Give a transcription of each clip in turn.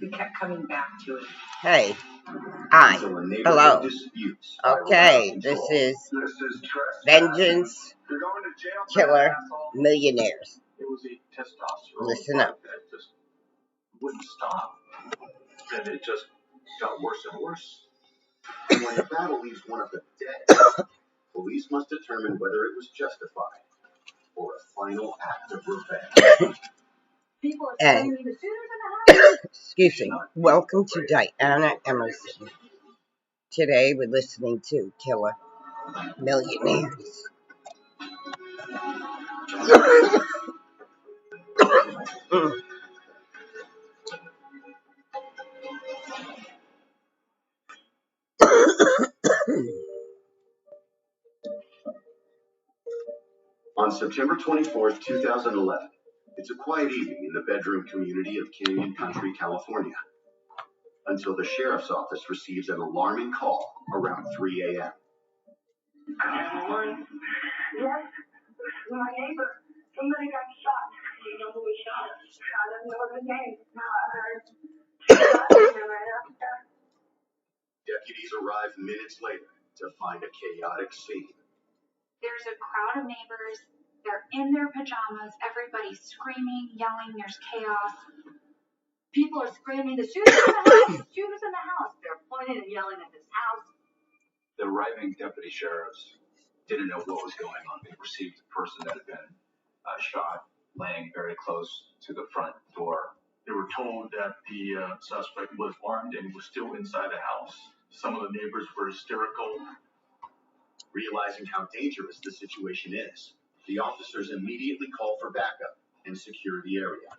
We kept coming back to it. Hey. Hi. Hello. Okay, this is Vengeance Killer Millionaires. Listen up. Wouldn't stop. And it just got worse and worse. And when the battle leaves one of them dead, police must determine whether it was justified or a final act of revenge. And, excuse me, welcome to Diana Emerson. Today we're listening to Killer Millionaires. On September 24th, 2011, it's a quiet evening in the bedroom community of Canyon Country, California, until the sheriff's office receives an alarming call around 3 a.m. Yes, my neighbor. Somebody got shot. Do you know who was shot? I don't know the name. No, I heard. Right after. Deputies arrive minutes later to find a chaotic scene. There's a crowd of neighbors. They're in their pajamas. Everybody's screaming, yelling. There's chaos. People are screaming, the shooter's in the house! The shooter's in the house! They're pointing and yelling at this house. The arriving deputy sheriffs didn't know what was going on. They received a person that had been shot laying very close to the front door. They were told that the suspect was armed and was still inside the house. Some of the neighbors were hysterical. Realizing how dangerous the situation is, the officers immediately call for backup and secure the area.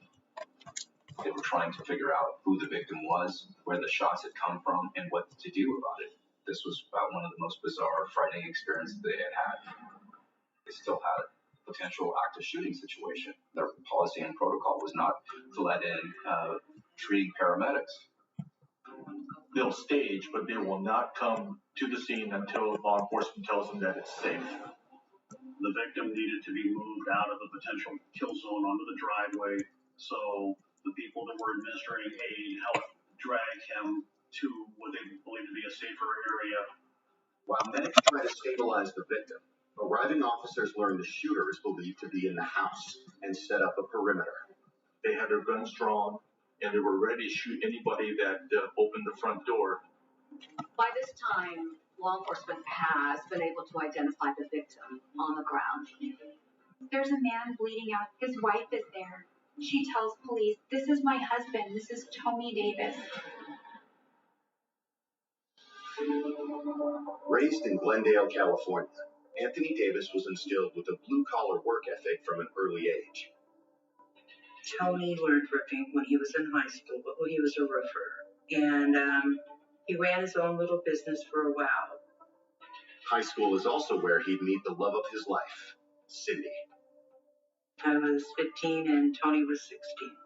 They were trying to figure out who the victim was, where the shots had come from, and what to do about it. This was about one of the most bizarre, frightening experiences they had had. They still had a potential active shooting situation. Their policy and protocol was not to let in treating paramedics. They'll stage, but they will not come to the scene until law enforcement tells them that it's safe. The victim needed to be moved out of the potential kill zone onto the driveway, so the people that were administering aid helped drag him to what they believe to be a safer area. While medics try to stabilize the victim, arriving officers learn the shooter is believed to be in the house and set up a perimeter. They had their guns drawn, and they were ready to shoot anybody that opened the front door. By this time, law enforcement has been able to identify the victim on the ground. There's a man bleeding out. His wife is there. She tells police, "This is my husband. This is Tony Davis." Raised in Glendale, California, Anthony Davis was instilled with a blue-collar work ethic from an early age. Tony learned roofing when he was in high school, but he was a roofer. And he ran his own little business for a while. High school is also where he'd meet the love of his life, Cindy. I was 15 and Tony was 16.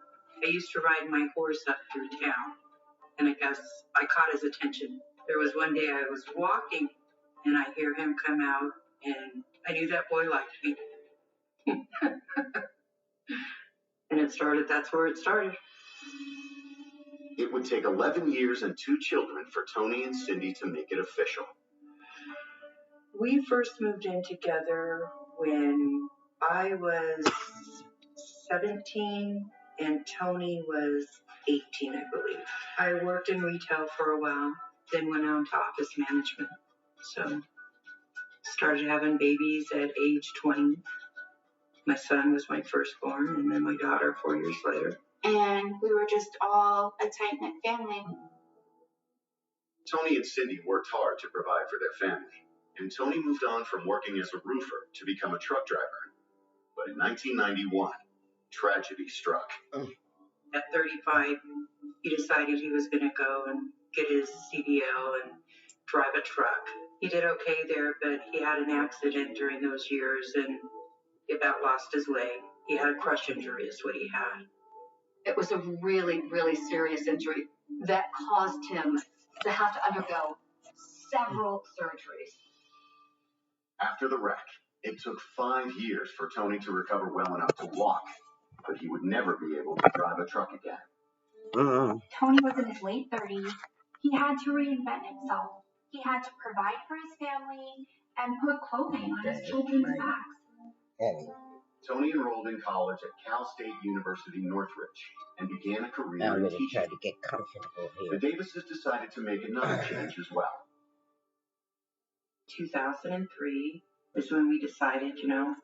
I used to ride my horse up through town, and I guess I caught his attention. There was one day I was walking, and I hear him come out, and I knew that boy liked me. And that's where it started. It would take 11 years and 2 children for Tony and Cindy to make it official. We first moved in together when I was 17 and Tony was 18, I believe. I worked in retail for a while, then went on to office management. So started having babies at age 20. My son was my firstborn, and then my daughter 4 years later. And we were just all a tight-knit family. Tony and Cindy worked hard to provide for their family, and Tony moved on from working as a roofer to become a truck driver. But in 1991, tragedy struck. At 35, he decided he was going to go and get his CDL and drive a truck. He did okay there, but he had an accident during those years, and he about lost his leg. He had a crush injury is what he had. It was a really, really serious injury that caused him to have to undergo several surgeries. After the wreck, it took 5 years for Tony to recover well enough to walk, but he would never be able to drive a truck again. Tony was in his late 30s. He had to reinvent himself. He had to provide for his family and put clothing on his children's backs. Tony enrolled in college at Cal State University Northridge and began a career in teaching. Try to get comfortable here. The Davises decided to make another change as well. 2003 is when we decided,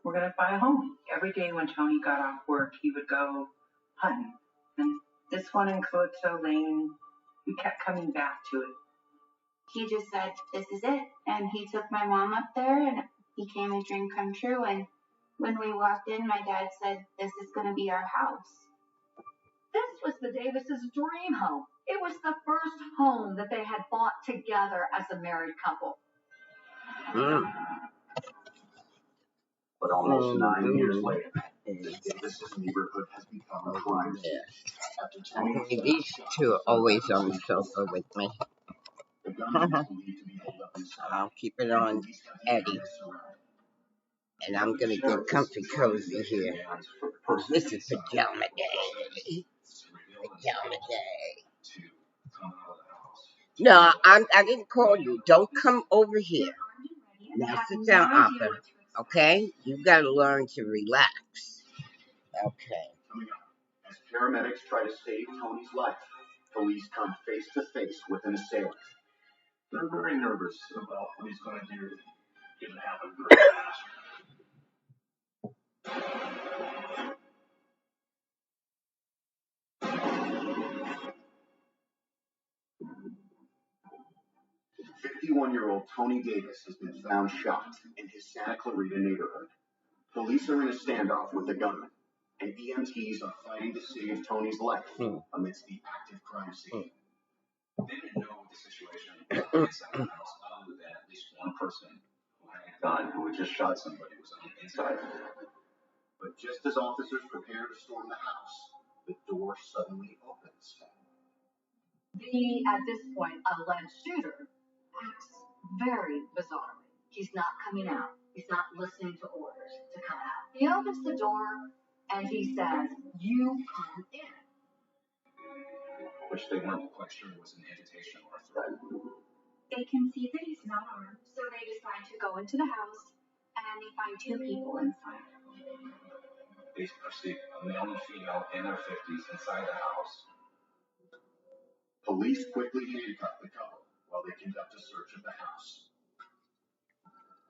we're going to buy a home. Every day when Tony got off work, he would go hunting. And this one in Calypso Lane, we kept coming back to it. He just said, this is it. And he took my mom up there and it became a dream come true. And when we walked in, my dad said, this is going to be our house. This was the Davises' dream home. It was the first home that they had bought together as a married couple. But almost 9 years later, the Davises neighborhood has become a crime scene. These two are always on the sofa with me. I'll keep it on Eddie. And I'm going to get comfy cozy here. This is pajama day. Pajama day. No, I didn't call you. Don't come over here. Now sit down, Arthur. Okay? You've got to learn to relax. Okay. As paramedics try to save Tony's life, police come face to face with an assailant. They're very nervous about what he's going to do. It happened very fast. 51-year-old Tony Davis has been found shot in his Santa Clarita neighborhood. Police are in a standoff with the gunman, and EMTs are fighting to save Tony's life amidst the active crime scene. They didn't know the situation inside the house other than at least one person who had a gun who had just shot somebody who was on the inside. But just as officers prepare to storm the house, the door suddenly opens. The, at this point, alleged shooter acts very bizarrely. He's not coming out. He's not listening to orders to come out. He opens the door and he says, "You come in." Which they weren't quite sure was an invitation or a threat. They can see that he's not armed, so they decide to go into the house and they find two people inside. They perceive a male and female in their 50s inside the house. Police quickly handcuff the couple while they conduct a search of the house.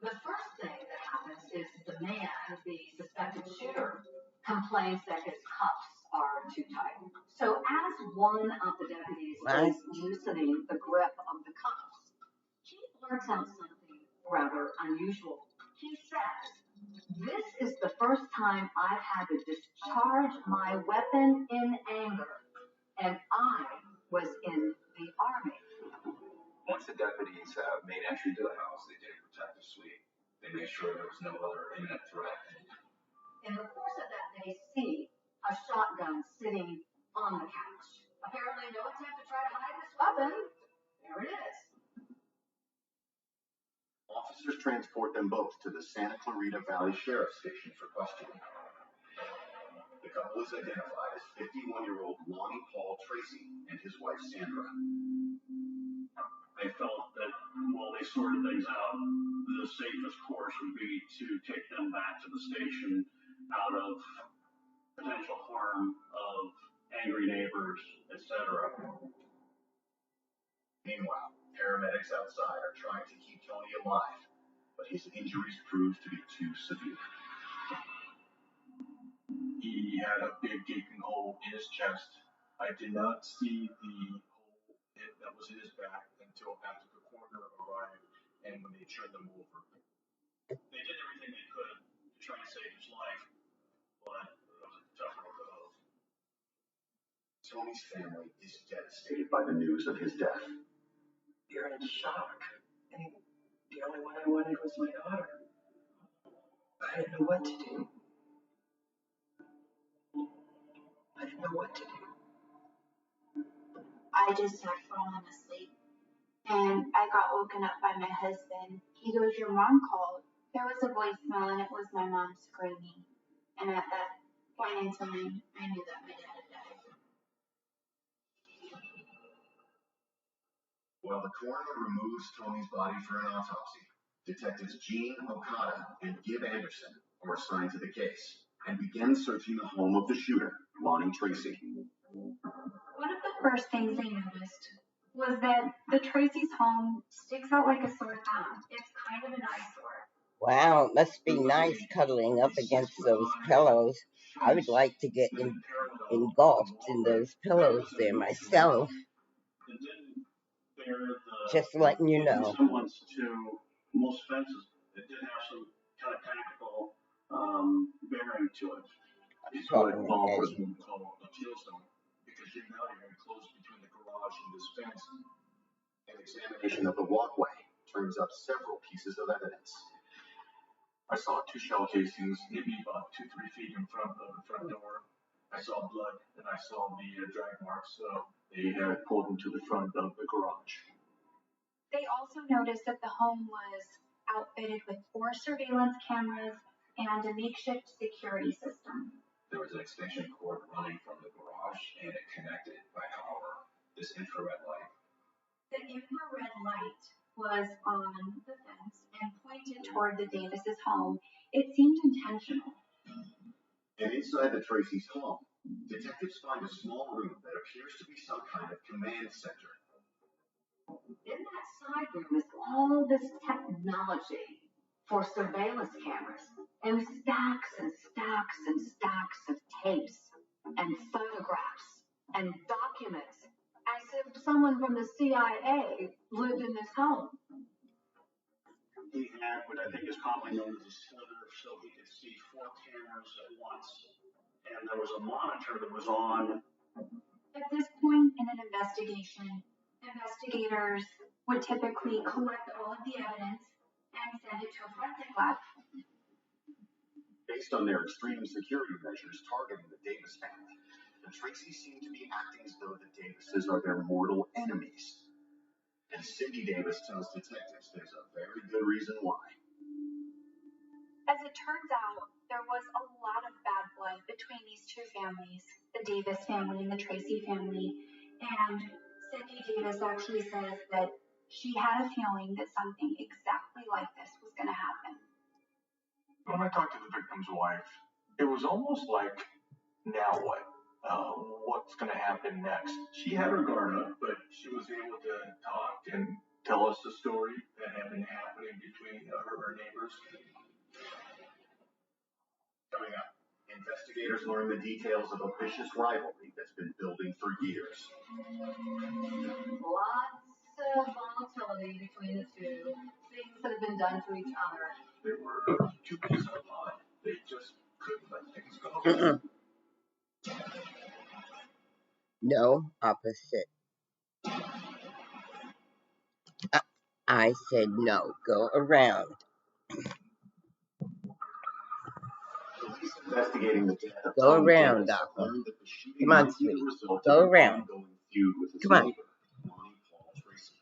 The first thing that happens is the man, the suspected shooter, complains that his cuffs are too tight. So as one of the deputies is loosening the grip of the cuffs, he blurts out something rather unusual. He says, "This is the first time I've had to discharge my weapon in anger, and I was in the Army." Once the deputies made entry to the house, they did a protective sweep. They made sure there was no other imminent threat. In the course of that, they see a shotgun sitting on the couch. Apparently no attempt to try to hide this weapon. There it is. Officers transport them both to the Santa Clarita Valley Sheriff's Station for questioning. The couple is identified as 51-year-old Lonnie Paul Tracy and his wife Sandra. They felt that while they sorted things out, the safest course would be to take them back to the station out of potential harm of angry neighbors, etc. Meanwhile, paramedics outside are trying to keep Tony alive, but his injuries proved to be too severe. He had a big gaping hole in his chest. I did not see the hole that was in his back until after the coroner arrived and when they turned him over. They did everything they could to try and save his life, but it was a tough road to hoe. Tony's family is devastated by the news of his death. You're in shock. And the only one I wanted was my daughter. I didn't know what to do. I just had fallen asleep. And I got woken up by my husband. He goes, "Your mom called." There was a voicemail and it was my mom screaming. And at that point in time, I knew that my dad had died. While the coroner removes Tony's body for an autopsy, Detectives Gene Okada and Gib Anderson are assigned to the case and begin searching the home of the shooter, Lonnie Tracy. One of the first things they noticed was that the Tracy's home sticks out like a sore thumb. It's kind of an eyesore. Wow, it must be nice cuddling up against those pillows. I would like to get engulfed in those pillows there myself. Just letting you know. Semblance to most fences. It did have some kind of tactical bearing to it. It's what law enforcement would call a kill zone, because you're now very close between the garage and this fence. An examination of the walkway turns up several pieces of evidence. I saw 2 shell casings, maybe about 2-3 feet in front of the front door. I saw blood, and I saw the drag marks they had pulled into the front of the garage. They also noticed that the home was outfitted with 4 surveillance cameras and a makeshift security system. There was an extension cord running from the garage, and it connected by power this infrared light. The infrared light was on the fence and pointed toward the Davis's home. It seemed intentional. And inside the Tracy's home, detectives find a small room that appears to be some kind of command center. In that side room is all this technology for surveillance cameras and stacks and stacks and stacks of tapes and photographs and documents, as if someone from the CIA lived in this home. He had what I think is commonly known as a slitter, so he could see 4 cameras at once. And there was a monitor that was on. At this point in an investigation, investigators would typically collect all of the evidence and send it to a forensic lab. Based on their extreme security measures targeting the Davis family, the Tracys seem to be acting as though the Davises are their mortal enemies. And Cindy Davis tells detectives there's a very good reason why. As it turns out, there was a lot of bad blood between these 2 families, the Davis family and the Tracy family, and Cindy Davis actually says that she had a feeling that something exactly like this was going to happen. When I talked to the victim's wife, it was almost like, now what? What's going to happen next? She had her guard up, but she was able to talk and tell us the story that had been happening between her neighbors. Coming up, investigators learn the details of a vicious rivalry that's been building for years. Lots of volatility between the 2, things that have been done to each other. They were 2 peas in a pod. They just couldn't let things go. No, opposite. I said no. Go around. Police investigating the death of Go Tom around, Davis Doctor. learned that the shooting Come on, might be the sweetie. result Go of an around. ongoing feud with his Come on. neighbor, Lonnie Paul Tracy.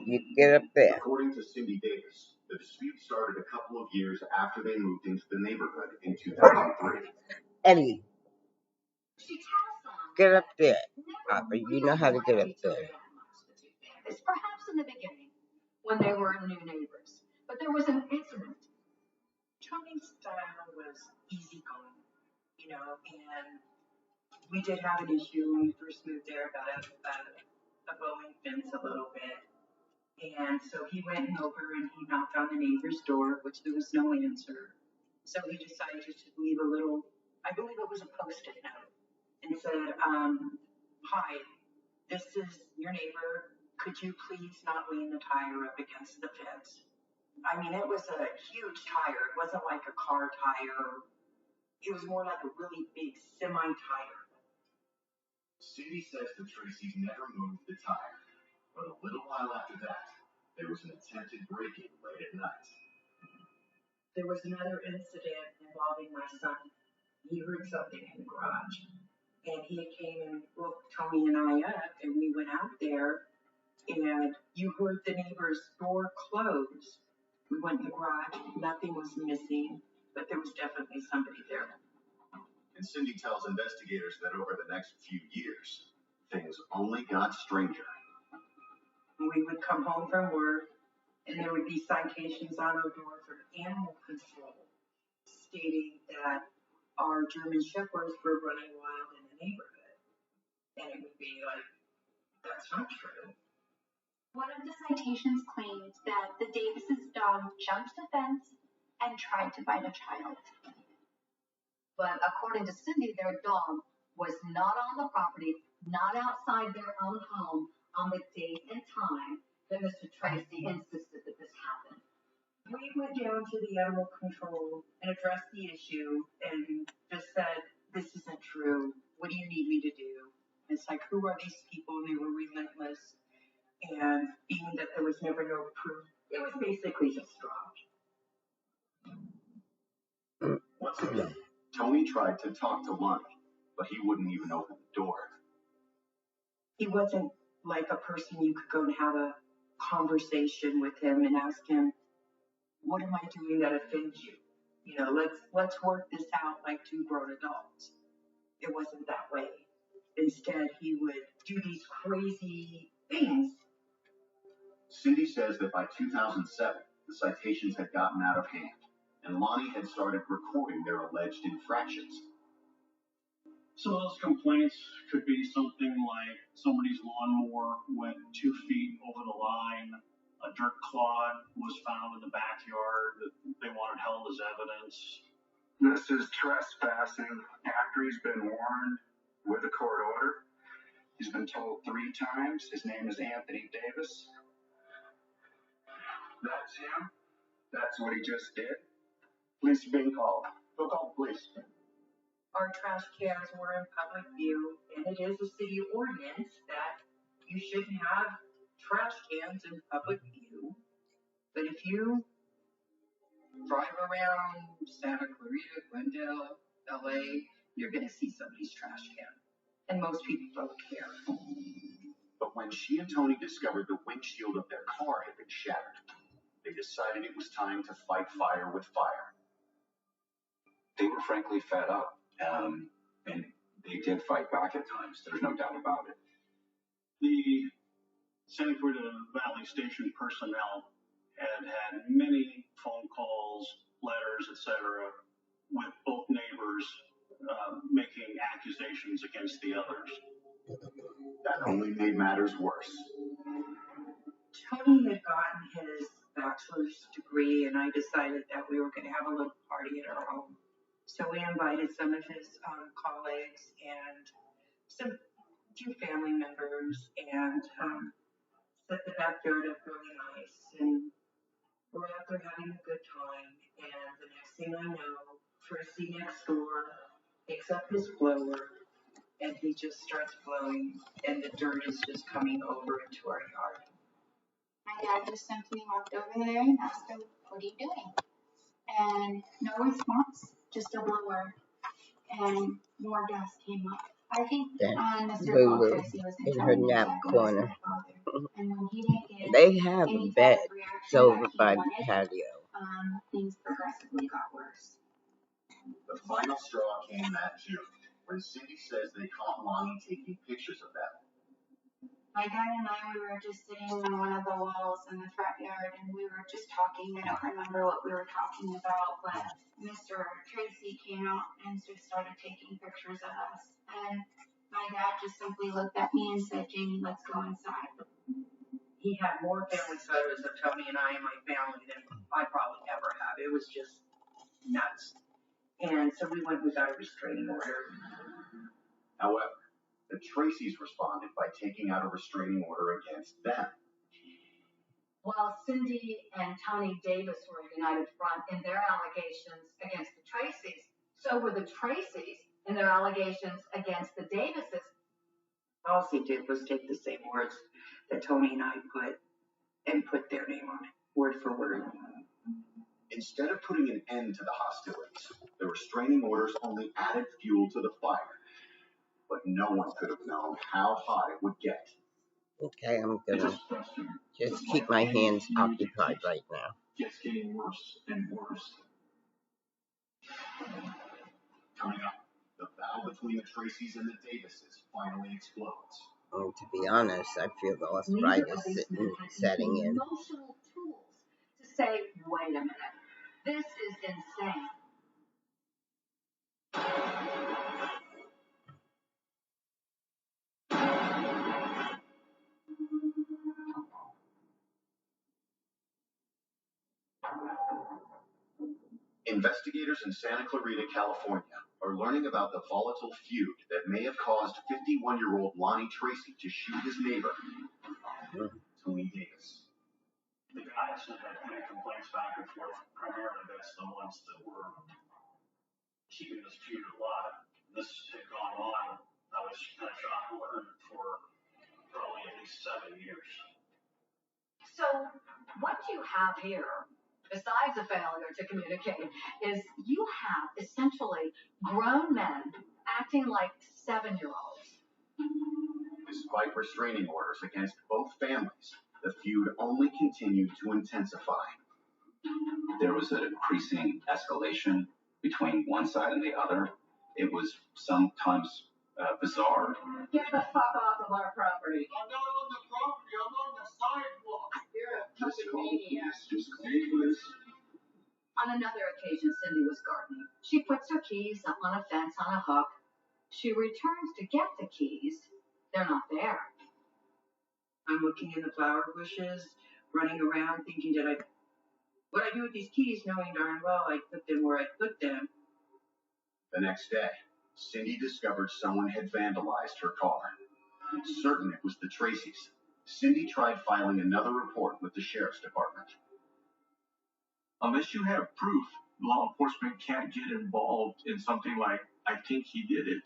You get up there. According to Cindy Davis, the dispute started a couple of years after they moved into the neighborhood in 2003. Eddie, She tells them get up there. Papa, you know how to get up there. it's perhaps in the beginning, when they were new neighbors. But there was an incident. Tony's style was easygoing, and we did have an issue when we first moved there about a bowling fence a little bit. And so he went over and he knocked on the neighbor's door, which there was no answer. So he decided to leave a little, I believe it was a post-it note, and said, hi, this is your neighbor. Could you please not lean the tire up against the fence? I mean, it was a huge tire. It wasn't like a car tire. It was more like a really big semi-tire. Cindy says the Tracys never moved the tire, but a little while after that, there was an attempted break-in late at night. There was another incident involving my son. He heard something in the garage, and he came and woke Tony and I up, and we went out there, and you heard the neighbor's door close. We went in the garage, nothing was missing, but there was definitely somebody there. And Cindy tells investigators that over the next few years, things only got stranger. We would come home from work, and there would be citations on our door from animal control stating that our German Shepherds were running wild in the neighborhood. And it would be like, that's not true. One of the citations claimed that the Davises' dog jumped the fence and tried to bite a child. But according to Cindy, their dog was not on the property, not outside their own home on the date and time that Mr. Tracy insisted that this happened. We went down to the animal control and addressed the issue and just said, this isn't true. What do you need me to do? And it's like, who are these people? And they were relentless. And being that there was never no proof, it was basically just dropped. Once again, Tony tried to talk to Lonnie, but he wouldn't even open the door. He wasn't like a person you could go and have a conversation with him and ask him, what am I doing that offends you? You know, let's work this out like two grown adults. It wasn't that way. Instead, he would do these crazy things. Cindy says that by 2007, the citations had gotten out of hand, and Lonnie had started recording their alleged infractions. Some of those complaints could be something like somebody's lawnmower went 2 feet over the line, a dirt clod was found in the backyard that they wanted held as evidence. This is trespassing after he's been warned with a court order. He's been told 3 times. His name is Anthony Davis. That's him. That's what he just did. Police are being called. Go call the police. Our trash cans were in public view, and it is a city ordinance that you shouldn't have trash cans in public view. But if you drive around Santa Clarita, Glendale, LA, you're going to see somebody's trash can. And most people don't care. But when she and Tony discovered the windshield of their car had been shattered, they decided it was time to fight fire with fire. They were frankly fed up, and they did fight back at times. There's no doubt about it. The Santa Clarita Valley Station personnel had many phone calls, letters, etc., with both neighbors making accusations against the others. That only made matters worse. Tony had gotten his bachelor's degree, and I decided that we were going to have a little party at our home. So we invited some of his colleagues and some few family members, and set the backyard up really nice. And we're out there having a good time. And the next thing I know, Tracy next door picks up his blower, and he just starts blowing, and the dirt is just coming over into our yard. My dad just simply walked over there and asked him, what are you doing? And no response, just a blower. And more gas came up. I think Mr. Lulu Tracy was in her nap corner. And when he didn't get They have any a bed type of reaction it's over that he by the wanted, patio. Things progressively got worse. The final straw came that June, when Cindy says they caught Lonnie taking pictures of them. My dad and I, we were just sitting on one of the walls in the front yard, and we were just talking. I don't remember what we were talking about, but Mr. Tracy came out and just started taking pictures of us. And my dad just simply looked at me and said, Jamie, let's go inside. He had more family photos of Tony and I and my family than I probably ever have. It was just nuts. And so we went and got a restraining order. However, the Tracys responded by taking out a restraining order against them. While Cindy and Tony Davis were a united front in their allegations against the Tracys, so were the Tracys in their allegations against the Davises. All he did was take the same words that Tony and I put their name on it, word for word. Instead of putting an end to the hostilities, the restraining orders only added fuel to the fire. But no one could have known how hot it would get. Okay, I'm gonna just keep my hands occupied right now. It's getting worse and worse. Coming up, the battle between the Tracys and the Davises finally explodes. Oh, to be honest, I feel the arthritis setting in. Emotional tools to say, wait a minute, this is insane. Investigators in Santa Clarita, California, are learning about the volatile feud that may have caused 51-year-old Lonnie Tracy to shoot his neighbor, Tony Davis. The guys that had many complaints back and forth, primarily that's the ones that were keeping this feud alive. This had gone on, I was kind of shocked to learn, for probably at least 7 years. So what you have here, besides a failure to communicate, is you have essentially grown men acting like 7-year-olds. Despite restraining orders against both families, the feud only continued to intensify. There was an increasing escalation between one side and the other. It was sometimes bizarre. Get the fuck off of our property. I'm not on the property, I'm on the sidewalk. You're a fucking maniac. Just On another occasion, Cindy was gardening. She puts her keys up on a fence on a hook. She returns to get the keys. They're not there. I'm looking in the flower bushes, running around thinking, what I do with these keys, knowing darn well I put them where I put them. The next day, Cindy discovered someone had vandalized her car. Certain it was the Tracys, Cindy tried filing another report with the sheriff's department. Unless you have proof, law enforcement can't get involved in something like, I think he did it.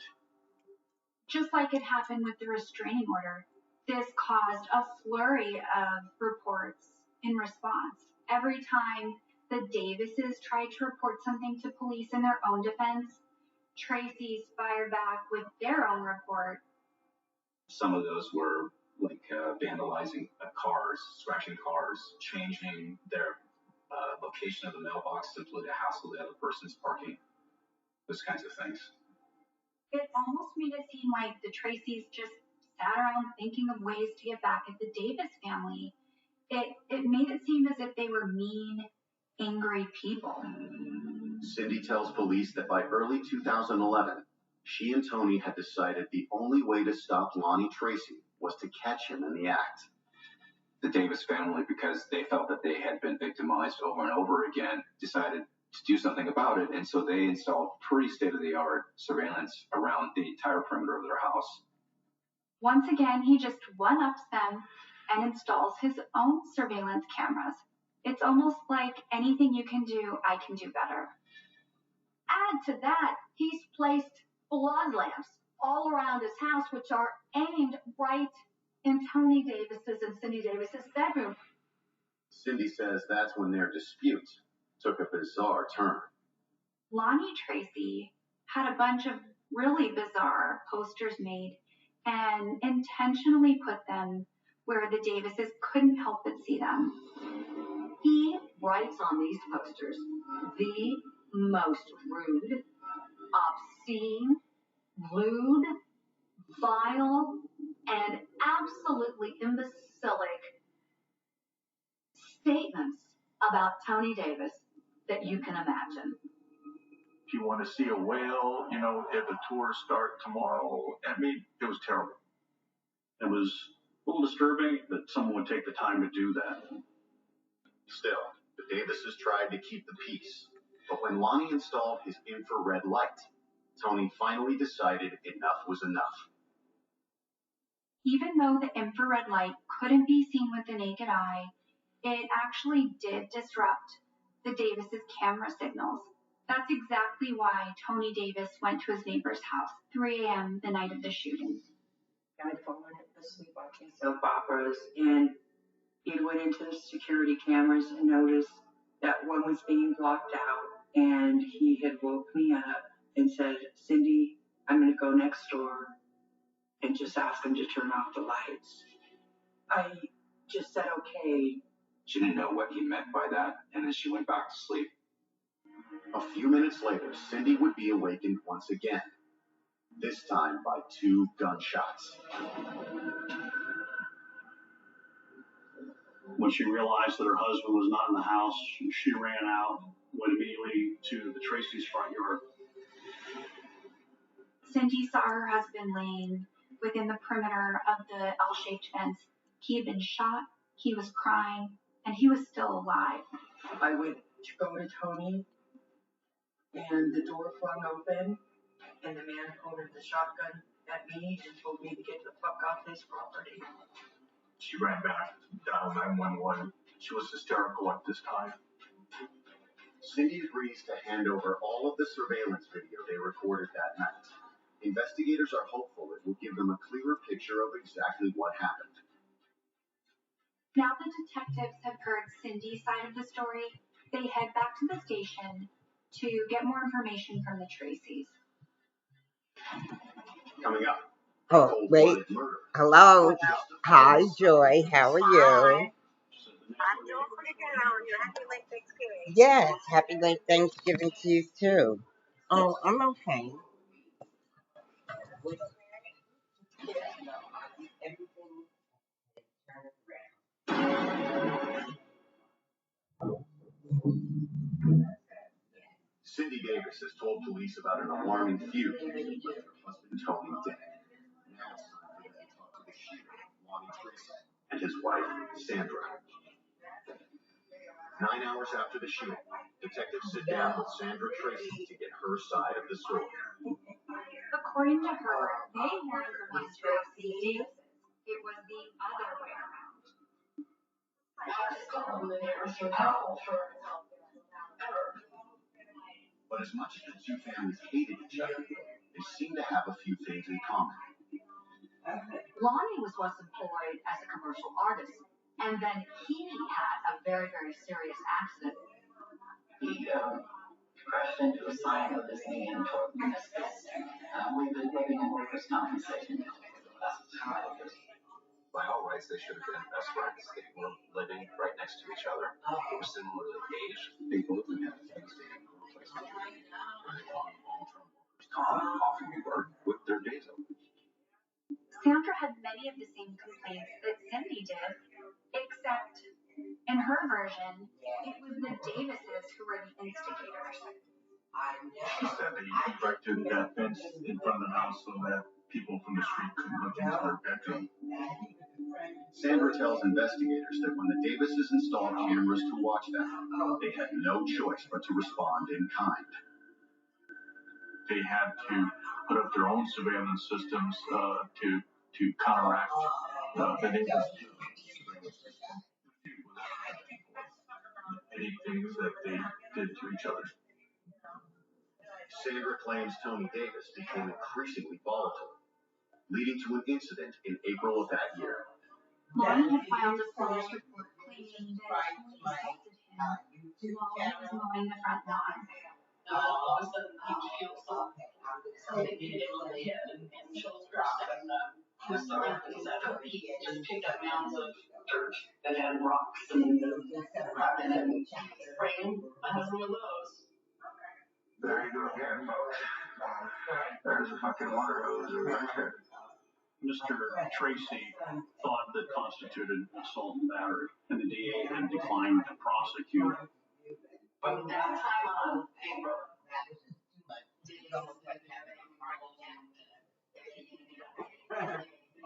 Just like it happened with the restraining order, this caused a flurry of reports in response. Every time the Davises tried to report something to police in their own defense, Tracy's fired back with their own report. Some of those were like vandalizing cars, scratching cars, changing their location of the mailbox simply to hassle the other person's parking, those kinds of things. It almost made it seem like the Tracys just sat around thinking of ways to get back at the Davis family. It made it seem as if they were mean, angry people. Cindy tells police that by early 2011, she and Tony had decided the only way to stop Lonnie Tracy was to catch him in the act. The Davis family, because they felt that they had been victimized over and over again, decided to do something about it, and so they installed pretty state-of-the-art surveillance around the entire perimeter of their house. Once again, he just one-ups them and installs his own surveillance cameras. It's almost like anything you can do, I can do better. Add to that, he's placed blood lamps all around his house, which are aimed right in Tony Davis's and Cindy Davis's bedroom. Cindy says that's when their dispute took a bizarre turn. Lonnie Tracy had a bunch of really bizarre posters made and intentionally put them where the Davises couldn't help but see them. He writes on these posters the most rude, obscene, lewd, vile, and absolutely imbecilic statements about Tony Davis that you can imagine. If you want to see a whale, if the tours start tomorrow. I mean, it was terrible. It was a little disturbing that someone would take the time to do that. Still, the Davises tried to keep the peace. But when Lonnie installed his infrared light, Tony finally decided enough was enough. Even though the infrared light couldn't be seen with the naked eye, it actually did disrupt the Davises' camera signals. That's exactly why Tony Davis went to his neighbor's house, 3 a.m. the night of the shooting. I'd fallen asleep watching soap operas, and he went into the security cameras and noticed that one was being blocked out, and he had woke me up and said, Cindy, I'm going to go next door and just ask him to turn off the lights. I just said, okay. She didn't know what he meant by that, and then she went back to sleep. A few minutes later, Cindy would be awakened once again, this time by 2 gunshots. When she realized that her husband was not in the house, she ran out, went immediately to the Tracy's front yard. Cindy saw her husband laying within the perimeter of the L-shaped fence. He had been shot, he was crying, and he was still alive. I went to go to Tony, and the door flung open, and the man pointed the shotgun at me and told me to get the fuck off his property. She ran back, dialed 911. She was hysterical at this time. Cindy agrees to hand over all of the surveillance video they recorded that night. Investigators are hopeful it will give them a clearer picture of exactly what happened. Now the detectives have heard Cindy's side of the story. They head back to the station to get more information from the Tracys. Coming up. Oh, wait. Hello. Hi, Joy. How are you? I'm doing pretty good. How are you? Happy late Thanksgiving. Yes, happy late Thanksgiving to you, too. Oh, I'm okay. Cindy Davis has told police about an alarming feud with her husband Tony dead. Now it's time for them to talk to the shooter, Lonnie Tracy, and his wife, Sandra. 9 hours after the shooting, detectives sit down with Sandra Tracy to get her side of the story. According to her, they weren't the ones who were Davis. It was the other way around. But as much as the two families hated each other, they seemed to have a few things in common. Lonnie was once employed as a commercial artist, and then he had a very, very serious accident. He crashed into a sign with his knee and tore meniscus. We've been living in workers' compensation for the last 5 years. By all rights, they should have been best friends. They were living right next to each other. They were similarly aged. They both had devastating replacement surgery. They on long-term workers' comp, often work with their days open. Sandra had many of the same complaints that Cindy did, except in her version, it was the Davises who were the instigators. She said that he erected that fence in front of the house so that people from the street couldn't look into their bedroom. Sandra tells investigators that when the Davises installed cameras to watch them, they had no choice but to respond in kind. They had to put up their own surveillance systems to counteract the neighbors' surveillance system. Any things that they did to each other. Sandra claims Tony Davis became increasingly volatile, leading to an incident in April of that year. Lonnie had filed a police report claiming that Tony assaulted him while he was mowing the front lawn. All of a sudden, he feels something hit him on the head and chills dropped. And he was surrounded. He said, he just picked up mounds of dirt that had rocks and crap in it and spraying my husband with those. There you go again, folks. There's a fucking water hose right there. Mr. Tracy thought that constituted assault and battery, and the DA had declined to prosecute. From that time on, April.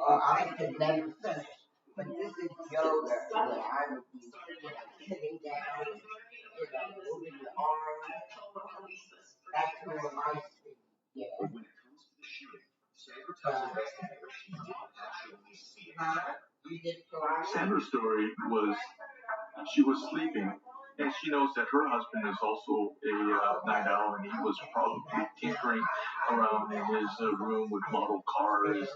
Oh, I could never finish. But this is yoga where I would be sitting down, moving the arms. That's where my speed. Yeah. But when it comes to the shooting, Sandra tells investigators she didn't actually see it. You did Sandra's story was she was sleeping, and she knows that her husband is also a night owl, and he was probably tinkering around in his room with model cars.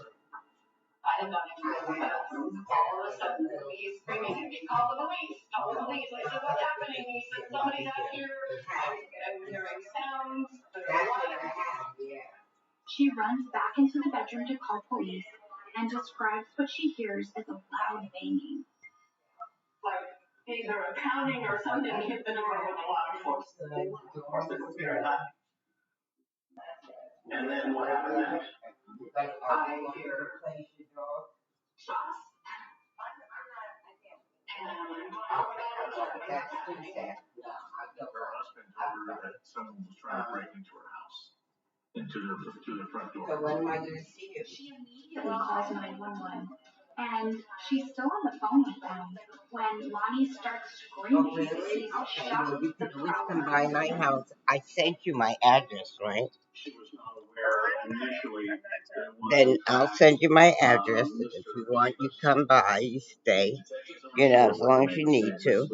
I had not even realized that. All of a sudden, he's screaming at me, call the police, call the police. I said, what's happening? He said, somebody's out here. I'm hearing sounds. She runs back into the bedroom to call police and describes what she hears as a loud banging. Like either a pounding or something hit the door with a lot of force. Of course, it was very loud. And then what happened next? I hear shots. And I'm Her husband told her that someone was trying to break into her house, to the front door. So when am I going to see you? She immediately calls 911, and she's still on the phone with them when Lonnie starts screaming. Oh, really? She's Okay, shocked well, you the could at least crowd. come by my house. I sent you my address, right? She was not aware initially that it was, Then I'll send you my address. If you want, you come by, you stay, as long as you need to.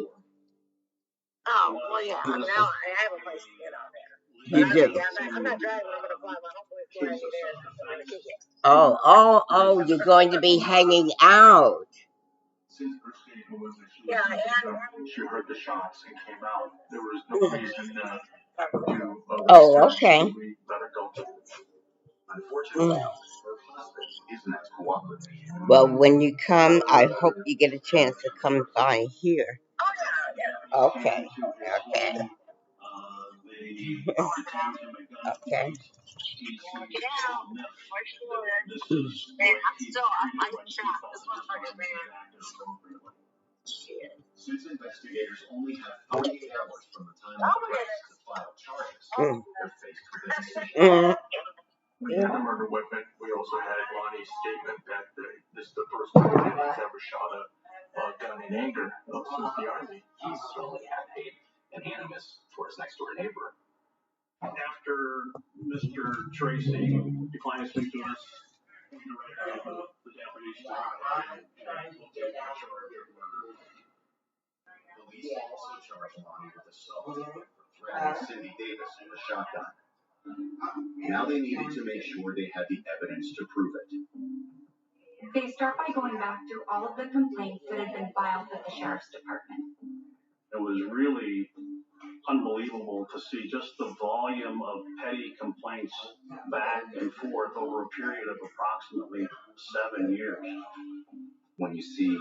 Oh, well, yeah. Now I have a place to get on there. You do. Yeah, I'm not driving. I'm going to fly my hopefully fly me there. I'm going to kick it. Oh, you're going to be hanging out. Since her statement was that Yeah, she heard the shots and came out, there was no reason to Okay. we let her go. Unfortunately, her husband isn't as cooperative. Well, when you come, I hope you get a chance to come by here. Okay. Okay. Okay. Since investigators only have 48 hours from the time of arrest to file charges, they're faced with a decision. We had the murder weapon. We also had Lonnie's statement that this is the first time that he's ever shot a gun in anger since the army. He certainly had hate and animus for his next door neighbor. after Mr. Tracy declined to speak to us, we directed the deputies to look at the charge of murder. Police also charged Lonnie with assault for threatening Cindy Davis with a shotgun. Now they needed to make sure they had the evidence to prove it. They start by going back through all of the complaints that had been filed with the sheriff's department. It was really unbelievable to see just the volume of petty complaints back and forth over a period of approximately 7 years. When you see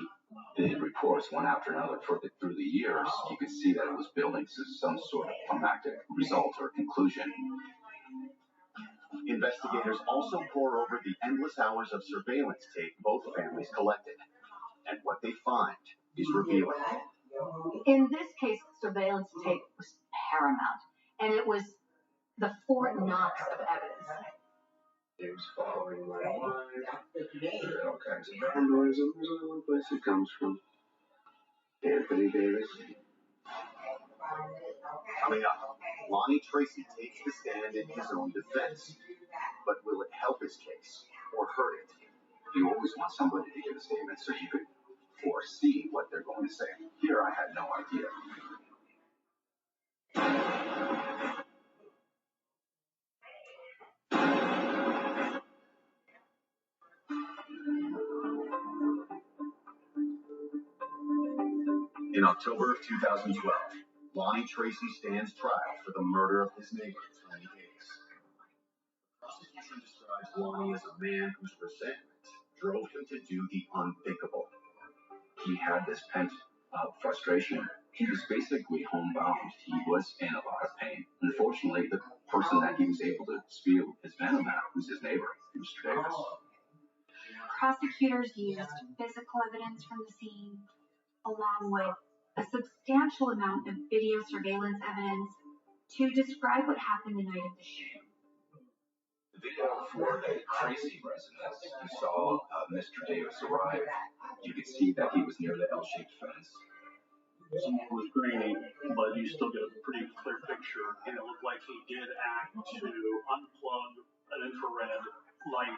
the reports one after another through the years, you could see that it was building to some sort of climactic result or conclusion. Investigators also pore over the endless hours of surveillance tape both families collected. And what they find is revealing. In this case, surveillance tape was paramount, and it was the Fort Knox of evidence. He was following my wife. There are all kinds of paranoias, and there's only one place it comes from. Anthony Davis. Coming up, Lonnie Tracy takes the stand in his own defense. But will it help his case or hurt it? You always want somebody to give a statement so you could foresee what they're going to say. Here, I had no idea. In October of 2012, Lonnie Tracy stands trial for the murder of his neighbor, Tony Davis. The prosecution describes Lonnie as a man whose resentment drove him to do the unthinkable. He had this pent frustration. He was basically homebound. He was in a lot of pain. Unfortunately, the person that he was able to spew his venom at was his neighbor, Mr. Davis. Prosecutors used physical evidence from the scene, along with a substantial amount of video surveillance evidence to describe what happened the night of the shooting. The video for the Tracy residence, you saw Mr. Davis arrive. You could see that he was near the L-shaped fence. Someone was grainy, but you still get a pretty clear picture, and it looked like he did act to unplug an infrared light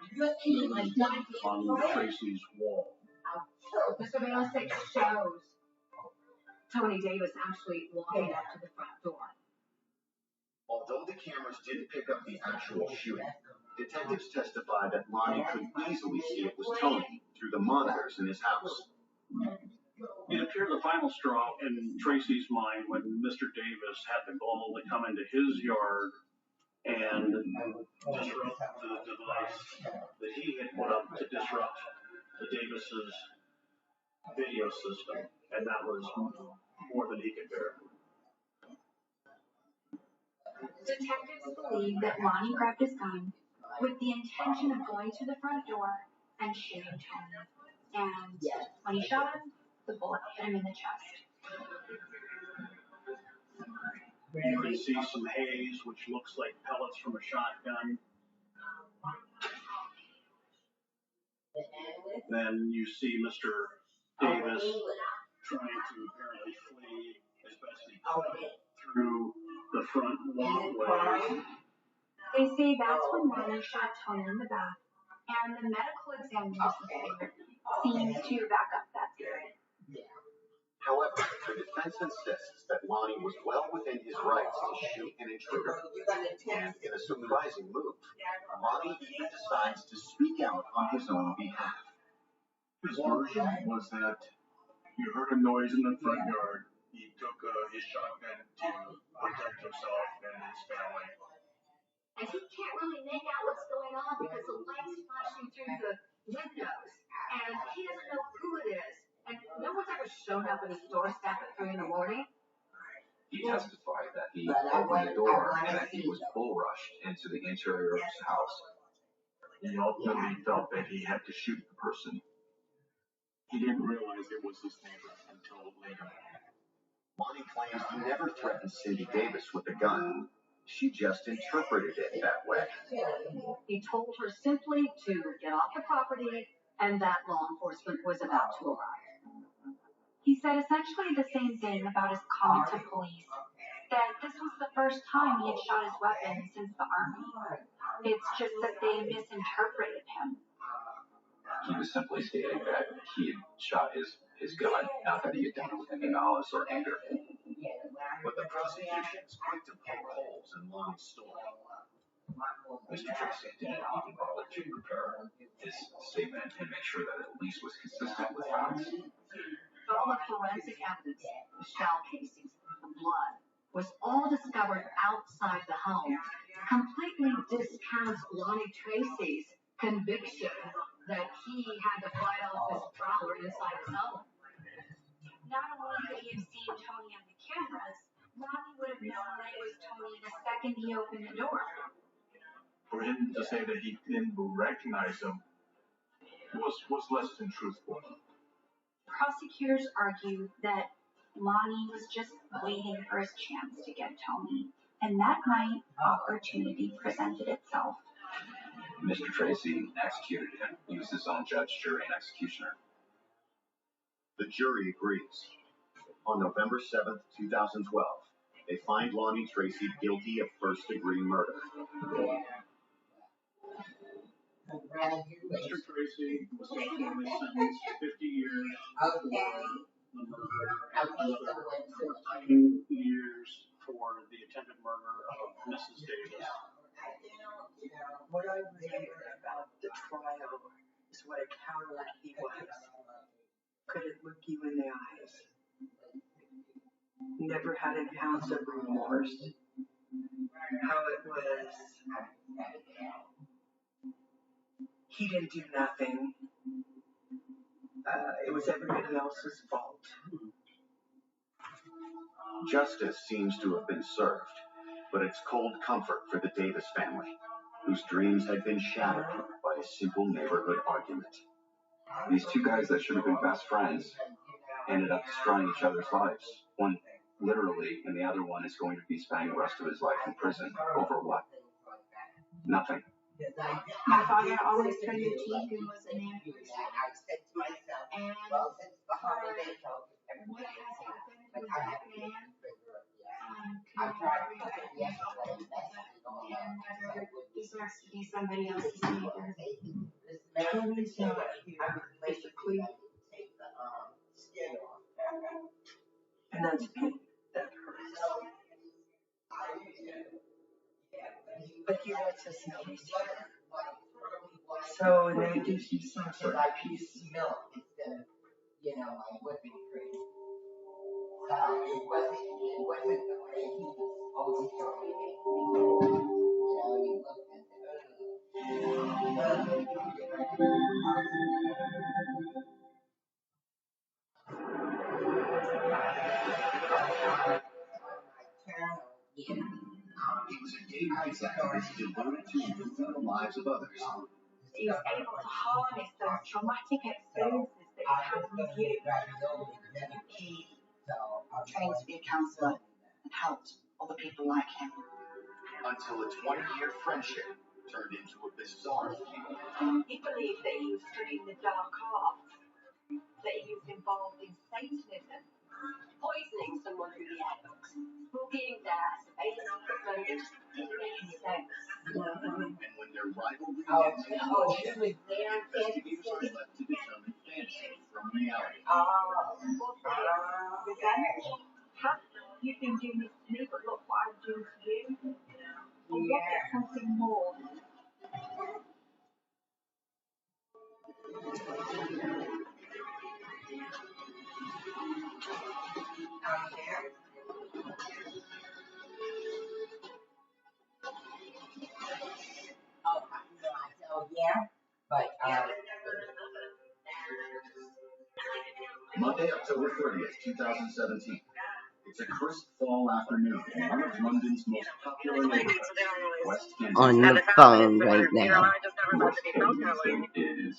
on Tracy's wall. The surveillance tape shows Tony Davis actually walking up to the front door. Although the cameras didn't pick up the actual shooting, detectives testified that Lonnie could easily see it was Tony through the monitors in his house. It appeared the final straw in Tracy's mind when Mr. Davis had the gall to come into his yard and disrupt the device that he had put up to disrupt the Davis's video system, and that was more than he could bear. Detectives believe that Lonnie grabbed his gun with the intention of going to the front door and shooting Tony. And when he shot him, the bullet hit him in the chest. You can see some haze, which looks like pellets from a shotgun. Then you see Mr. Davis trying to apparently flee as best he could through the front walkway. They say that's when Lonnie shot Tony in the back, and the medical examination report seems to back up that theory. However, the defense insists that Lonnie was well within his rights to shoot an intruder. And in a surprising move, Lonnie even decides to speak out on his own behalf. His version was that he heard a noise in the front yard. He took his shotgun to protect himself and his family. And he can't really make out what's going on because the light's flashing through the windows, and he doesn't know who it is. And no one's ever shown up at his doorstep at 3 in the morning. He testified that he opened the door and that he was bull rushed into the interior of his house. He ultimately felt that he had to shoot the person. He didn't realize it was his neighbor until later. Lonnie claims he never threatened Cindy Davis with a gun. She just interpreted it that way. He told her simply to get off the property and that law enforcement was about to arrive. He said essentially the same thing about his comment to police, that this was the first time he had shot his weapon since the Army. It's just that they misinterpreted him. He was simply stating that he had shot his gun, not that he had done it with any malice or anger. But the prosecution is quick to poke holes in Lonnie's story. Mr. Tracy didn't even bother to prepare his statement and make sure that it at least was consistent with facts. All the forensic evidence, the shell casings, the blood, was all discovered outside the home, completely discounts Lonnie Tracy's conviction that he had to fight off this prowler inside his home. Not only could he have seen Tony on the cameras, Lonnie would have known that it was Tony the second he opened the door. For him to say that he didn't recognize him was less than truthful. Prosecutors argue that Lonnie was just waiting for his chance to get Tony, and that night, opportunity presented itself. Mr. Tracy executed him. He was his own judge, jury, and executioner. The jury agrees. On November 7th, 2012, they find Lonnie Tracy guilty of first-degree murder. Mr. Tracy was ultimately sentenced to 50 years for the murder and another 14 years for the attempted murder of Mrs. Davis. What I remember about the trial is what a coward he was. Couldn't look you in the eyes. Never had an ounce of remorse. How it was. He didn't do nothing. It was everybody else's fault. Justice seems to have been served, but it's cold comfort for the Davis family, whose dreams had been shattered by a simple neighborhood argument. These two guys that should have been best friends ended up destroying each other's lives. One literally, and the other one is going to be spending the rest of his life in prison. Over what? Nothing. My father always turned the cheek and was an anniversary. And for what has happened with that man, and never deserves to be somebody else's neighbor. Tony's not here physically. And that's pain. That hurts. But he lets us know he's here. So, and they do some sort of peace. He was a gay rights activist devoted to improving the lives of others. He was able to harness those traumatic experiences that he had with you. He trained to be a counselor and helped all the people like him. Until a 20-year friendship turned into a bizarre feud. He believed that he was studying the dark arts, that he was involved in Satanism, poisoning someone through the eggs, spooking their surveillance equipment. It just didn't make any sense. And when their rivalry investigators were left to determine fantasy from reality. Revenge? Huh? You've been doing this to me, but look what I'm doing to you. Or was it something more? Monday, October 30th, 2017. It's a crisp fall afternoon in one of London's most popular neighborhoods, West Kensington. On the phone right now. West Kensington is